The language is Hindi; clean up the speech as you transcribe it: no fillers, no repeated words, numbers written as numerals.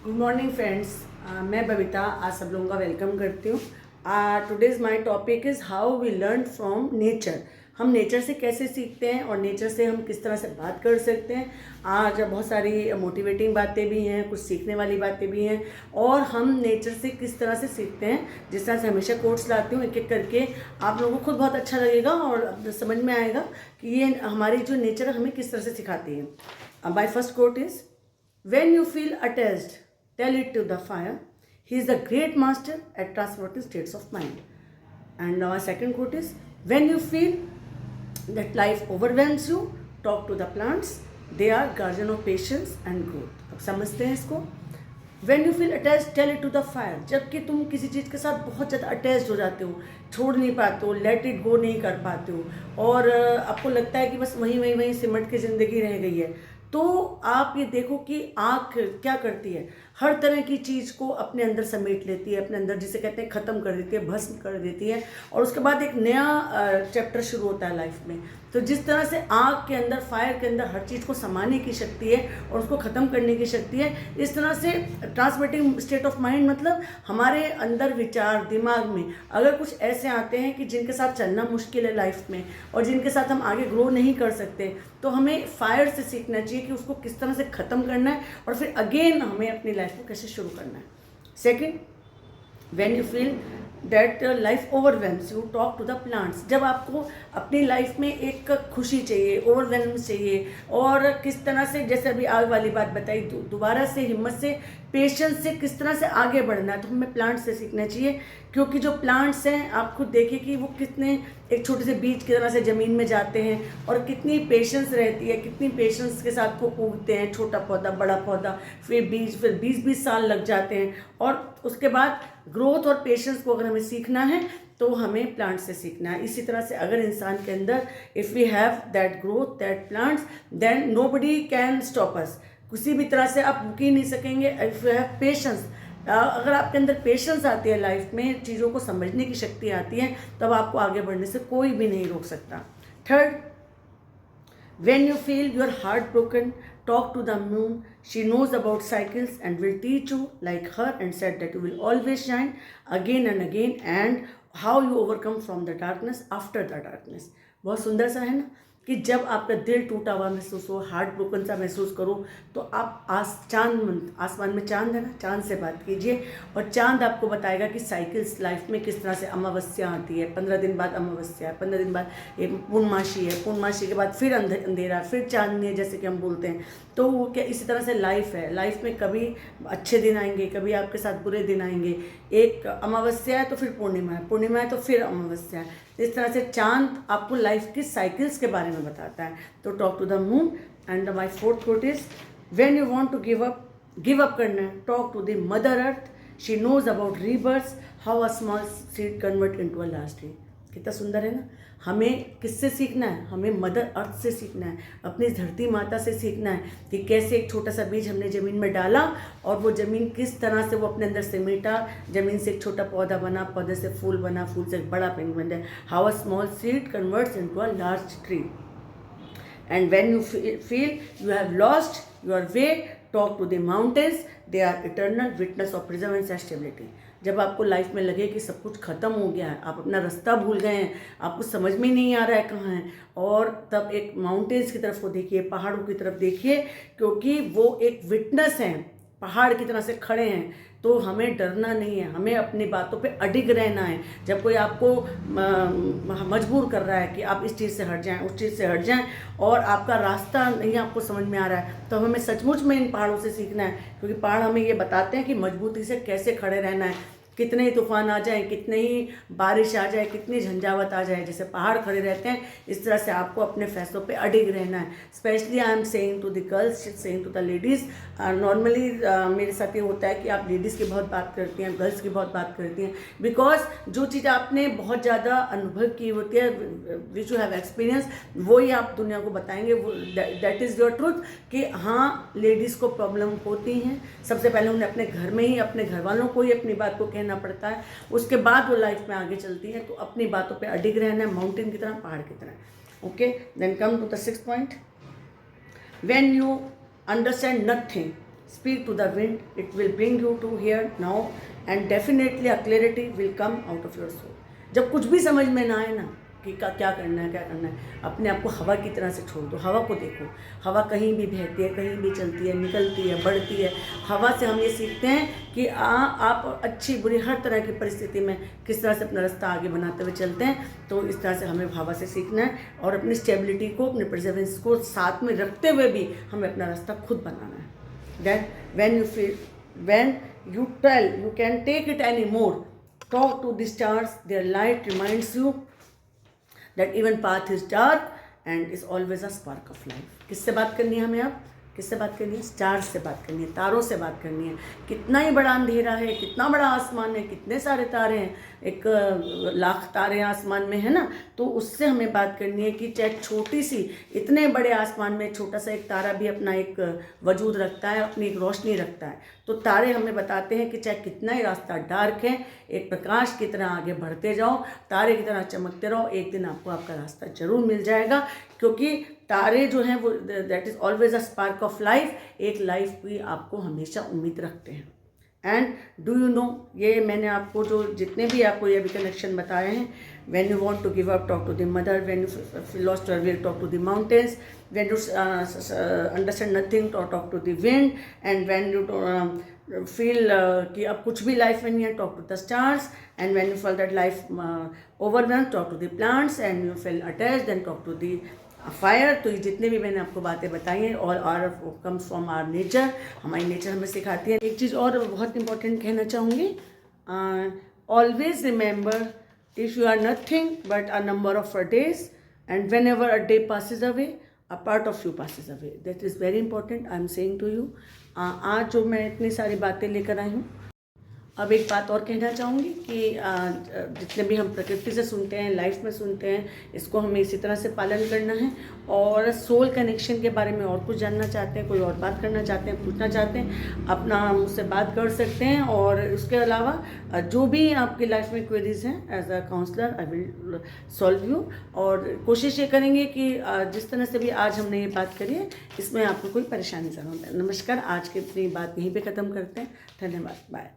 Good morning friends. मैं बबीता आज सब लोगों का वेलकम करती हूँ। Today's my topic is how we learn from nature. हम नेचर से कैसे सीखते हैं और नेचर से हम किस तरह से बात कर सकते हैं। आज बहुत सारी मोटिवेटिंग बातें भी हैं, कुछ सीखने वाली बातें भी हैं और हम नेचर से किस तरह से सीखते हैं। जिस तरह से हमेशा कोट्स लाती हूँ एक एक करके, आप लोगों को खुद बहुत अच्छा लगेगा और समझ में आएगा कि ये हमारी जो नेचर है हमें किस तरह से सिखाती है। My first quote is when you feel attached, tell it to the fire. He is a great master at transforming states of mind. And our second quote is when you feel that life overwhelms you, talk to the plants. They are guardian of patience and growth. अब समझते हैं इसको। When you feel attached, tell it to the fire. जबकि तुम किसी चीज़ के साथ बहुत ज़्यादा अटैच हो जाते हो, छोड़ नहीं पाते हो, लेट इट गो नहीं कर पाते हो और आपको लगता है कि बस वहीं सिमट के ज़िंदगी रह गई है, तो आप ये देखो कि आँख क्या करती है, हर तरह की चीज़ को अपने अंदर समेट लेती है, अपने अंदर जिसे कहते हैं ख़त्म कर देती है, भस्म कर देती है और उसके बाद एक नया चैप्टर शुरू होता है लाइफ में। तो जिस तरह से आग के अंदर, फायर के अंदर हर चीज़ को समाने की शक्ति है और उसको ख़त्म करने की शक्ति है, इस तरह से ट्रांसमिटिंग स्टेट ऑफ माइंड मतलब हमारे अंदर विचार, दिमाग में अगर कुछ ऐसे आते हैं कि जिनके साथ चलना मुश्किल है लाइफ में और जिनके साथ हम आगे ग्रो नहीं कर सकते, तो हमें फायर से सीखना चाहिए कि उसको किस तरह से ख़त्म करना है और फिर अगेन हमें अपनी लाइफ को कैसे शुरू करना है। Second, when you feel that life overwhelms you, talk to the plants. जब आपको अपनी लाइफ में एक खुशी चाहिए, ओवरवेल्म चाहिए और किस तरह से, जैसे अभी आग वाली बात बताई, दोबारा से हिम्मत से, पेशेंस से किस तरह से आगे बढ़ना है, तो हमें प्लांट्स से सीखना चाहिए। क्योंकि जो प्लांट्स हैं, आप खुद देखिए कि वो कितने एक छोटे से बीज की तरह से ज़मीन में जाते हैं और कितनी पेशेंस रहती है, कितनी पेशेंस के साथ वो उगते हैं, छोटा पौधा, बड़ा पौधा, फिर बीज, फिर 20-20 साल लग जाते हैं और उसके बाद ग्रोथ और पेशेंस को अगर हमें सीखना है तो हमें प्लांट से सीखना है। इसी तरह से अगर इंसान के अंदर if we have that growth, that plants, then nobody can stop us. किसी भी तरह से आप रुक ही नहीं सकेंगे। इफ़ यू हैव पेशेंस, अगर आपके अंदर पेशेंस आती है, लाइफ में चीज़ों को समझने की शक्ति आती है, तब आपको आगे बढ़ने से कोई भी नहीं रोक सकता। Third, when you feel your heart broken, talk to the moon. She knows about cycles and will teach you like her and said that you will always shine again and again and how you overcome from the darkness after the darkness. बहुत सुंदर सा है ना कि जब आपका दिल टूटा हुआ महसूस हो, हार्ट ब्रोकन सा महसूस करो, तो आप आसमान में चांद है ना, चांद से बात कीजिए और चांद आपको बताएगा कि साइकिल्स लाइफ में किस तरह से, अमावस्या आती है, 15 दिन बाद अमावस्या है, 15 दिन बाद ये पूर्णमासी है, पूर्णमासी के बाद फिर अंधेरा, फिर चांदनी है, जैसे कि हम बोलते हैं। तो वो क्या, इसी तरह से लाइफ है, लाइफ में कभी अच्छे दिन आएंगे, कभी आपके साथ बुरे दिन आएंगे। एक अमावस्या है तो फिर पूर्णिमा है, पूर्णिमा है तो फिर अमावस्या है। इस तरह से चांद आपको लाइफ की साइकिल्स के बारे में बताता है। तो talk to the moon. And my fourth quote is when you want to give up करना है, talk to the mother earth. She knows about rebirth, how a small seed convert into a large tree. कितना सुंदर है ना। हमें किससे सीखना है? हमें मदर अर्थ से सीखना है, अपनी धरती माता से सीखना है कि कैसे एक छोटा सा बीज हमने ज़मीन में डाला और वो ज़मीन किस तरह से वो अपने अंदर समेटा, ज़मीन से एक छोटा पौधा बना, पौधे से फूल बना, फूल से एक बड़ा पेड़ बन जाए। How a small seed converts into a large tree. And when you feel you have lost your way, talk to the mountains. They are eternal witness of perseverance and stability. जब आपको लाइफ में लगे कि सब कुछ ख़त्म हो गया है, आप अपना रास्ता भूल गए हैं, आपको समझ में नहीं आ रहा है कहाँ है, और तब एक माउंटेन्स की तरफ को देखिए, पहाड़ों की तरफ देखिए, क्योंकि वो एक विटनेस हैं, पहाड़ की तरह से खड़े हैं। तो हमें डरना नहीं है, हमें अपनी बातों पे अडिग रहना है। जब कोई आपको मजबूर कर रहा है कि आप इस चीज़ से हट जाएं, उस चीज़ से हट जाएं और आपका रास्ता नहीं आपको समझ में आ रहा है, तो हमें सचमुच में इन पहाड़ों से सीखना है। क्योंकि पहाड़ हमें ये बताते हैं कि मजबूती से कैसे खड़े रहना है, कितने ही तूफान आ जाए, कितने ही बारिश आ जाए, कितनी झंझावत आ जाए, जैसे पहाड़ खड़े रहते हैं, इस तरह से आपको अपने फैसलों पे अडिग रहना है। Specially I am saying to the girls, saying to the ladies. Normally मेरे साथ ये होता है कि आप लेडीज़ की बहुत बात करती हैं, गर्ल्स की बहुत बात करती हैं, बिकॉज जो चीज़ आपने बहुत ज़्यादा अनुभव की होती है, विच यू हैव एक्सपीरियंस, वो ही आप दुनिया को बताएंगे। वो दैट इज़ योर ट्रूथ कि हाँ, लेडीज़ को प्रॉब्लम होती हैं। सबसे पहले उन्हें अपने घर में ही, अपने घर वालों को ही अपनी बात को कहना पड़ता है, उसके बाद वो लाइफ में आगे चलती है। तो अपनी बातों पे अडिग रहना है, माउंटेन की तरह, पहाड़ की तरह। Okay, then come to the sixth point. When you understand nothing, speak to the wind, it will bring you to here now, and definitely a clarity will come out of your soul. जब कुछ भी समझ में ना आए ना कि क्या करना है क्या करना है, अपने आप को हवा की तरह से छोड़ दो। हवा को देखो, हवा कहीं भी बहती है, कहीं भी चलती है, निकलती है, बढ़ती है। हवा से हम ये सीखते हैं कि आप अच्छी बुरी हर तरह की परिस्थिति में किस तरह से अपना रास्ता आगे बनाते हुए चलते हैं। तो इस तरह से हमें हवा से सीखना है और अपनी स्टेबिलिटी को, अपने परसेवरेंस को साथ में रखते हुए भी हमें अपना रास्ता खुद बनाना है। Then when you tell you can take it anymore, talk to the stars. Their light reminds you that even path is dark and is always a spark of life. किससे बात करनी है हमें अब? किससे बात करनी है? स्टार्स से बात करनी है, तारों से बात करनी है। कितना ही बड़ा अंधेरा है, कितना बड़ा आसमान है, कितने सारे तारे हैं, 1,00,000 तारे हैं आसमान में, है ना। तो उससे हमें बात करनी है कि चाहे छोटी सी, इतने बड़े आसमान में छोटा सा एक तारा भी अपना एक वजूद रखता है, अपनी एक रोशनी रखता है। तो तारे हमें बताते हैं कि चाहे कितना ही रास्ता डार्क है, एक प्रकाश की तरह आगे बढ़ते जाओ, तारे की तरह चमकते रहो, एक दिन आपको आपका रास्ता जरूर मिल जाएगा। क्योंकि तारे जो हैं वो that is always a spark of life, एक लाइफ की आपको हमेशा उम्मीद रखते हैं। एंड डू यू नो, ये मैंने आपको जो जितने भी आपको ये भी कनेक्शन बताए हैं, when you want to give up talk to the mother, when you lost your will talk to the mountains, when you understand nothing talk to the wind, and when you feel कि अब कुछ भी लाइफ में नहीं है, talk to the stars, and when you feel that life overwhelmed, talk to the plants, and you feel attached, then talk to the fire. तो ये जितने भी मैंने आपको बातें बताई हैं, all are comes from our nature, हमारी नेचर हमें सिखाती है। एक चीज़ और बहुत इंपॉर्टेंट कहना चाहूँगी, always remember if you are nothing but a number of days, and whenever a day passes away a part of you passes away, that is very important. I am saying to you, आज जो मैं इतनी सारी बातें लेकर आई हूँ, अब एक बात और कहना चाहूँगी कि जितने भी हम प्रकृति से सुनते हैं, लाइफ में सुनते हैं, इसको हमें इसी तरह से पालन करना है। और सोल कनेक्शन के बारे में और कुछ जानना चाहते हैं, कोई और बात करना चाहते हैं, पूछना चाहते हैं, अपना मुझसे बात कर सकते हैं। और उसके अलावा जो भी आपकी लाइफ में क्वेरीज हैं, as a counsellor I will solve you. और कोशिश ये करेंगे कि जिस तरह से भी आज हमने ये बात करी है, इसमें आपको कोई परेशानी ज़रूर है। नमस्कार, आज की अपनी बात यहीं पर ख़त्म करते हैं। धन्यवाद, बाय।